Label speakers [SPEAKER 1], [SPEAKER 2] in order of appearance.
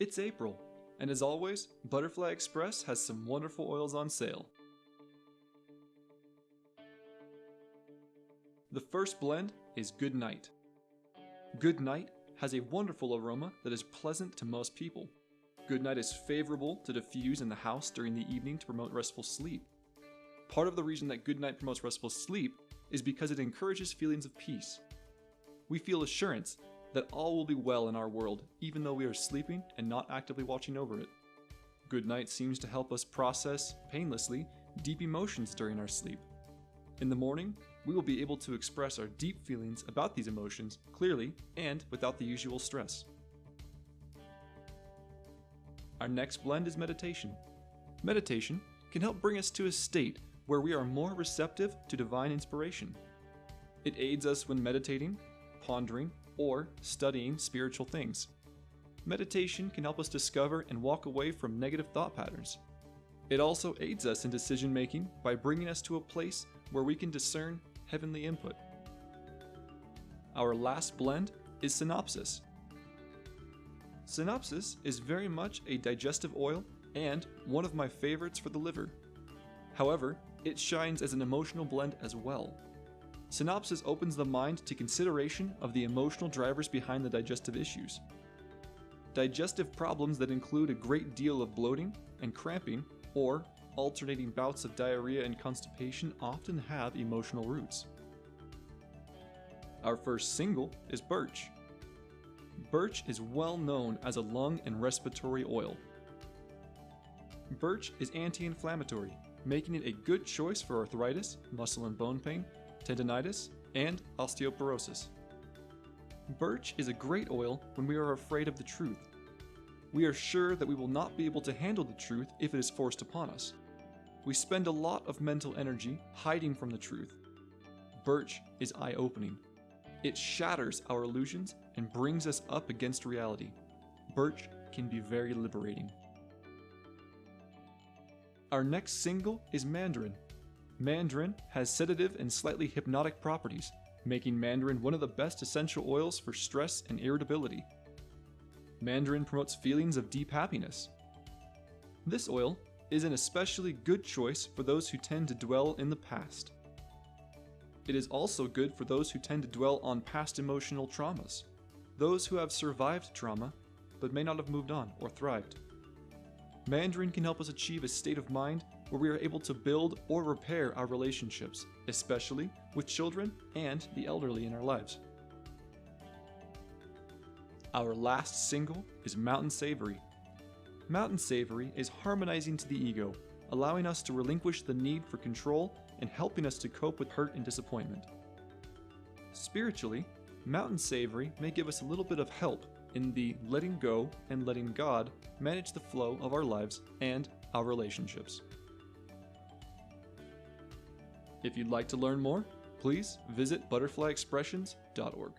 [SPEAKER 1] It's April, and as always, Butterfly Express has some wonderful oils on sale. The first blend is Goodnite. Goodnite has a wonderful aroma that is pleasant to most people. Goodnite is favorable to diffuse in the house during the evening to promote restful sleep. Part of the reason that Goodnite promotes restful sleep is because it encourages feelings of peace. We feel assurance that all will be well in our world even though we are sleeping and not actively watching over it. Goodnite seems to help us process, painlessly, deep emotions during our sleep. In the morning, we will be able to express our deep feelings about these emotions clearly and without the usual stress. Our next blend is meditation. Meditation can help bring us to a state where we are more receptive to divine inspiration. It aids us when meditating, pondering, or studying spiritual things. Meditation can help us discover and walk away from negative thought patterns. It also aids us in decision making by bringing us to a place where we can discern heavenly input. Our last blend is Synopsis. Synopsis is very much a digestive oil and one of my favorites for the liver. However, it shines as an emotional blend as well. Synopsis opens the mind to consideration of the emotional drivers behind the digestive issues. Digestive problems that include a great deal of bloating and cramping or alternating bouts of diarrhea and constipation often have emotional roots. Our first single is Birch. Birch is well known as a lung and respiratory oil. Birch is anti-inflammatory, making it a good choice for arthritis, muscle and bone pain, tendinitis, and osteoporosis. Birch is a great oil when we are afraid of the truth. We are sure that we will not be able to handle the truth if it is forced upon us. We spend a lot of mental energy hiding from the truth. Birch is eye-opening. It shatters our illusions and brings us up against reality. Birch can be very liberating. Our next single is Mandarin. Mandarin has sedative and slightly hypnotic properties, making Mandarin one of the best essential oils for stress and irritability. Mandarin promotes feelings of deep happiness. This oil is an especially good choice for those who tend to dwell in the past. It is also good for those who tend to dwell on past emotional traumas, those who have survived trauma but may not have moved on or thrived. Mandarin can help us achieve a state of mind where we are able to build or repair our relationships, especially with children and the elderly in our lives. Our last single is Mountain Savory. Mountain Savory is harmonizing to the ego, allowing us to relinquish the need for control and helping us to cope with hurt and disappointment. Spiritually, Mountain Savory may give us a little bit of help in the letting go and letting God manage the flow of our lives and our relationships. If you'd like to learn more, please visit butterflyexpressions.org.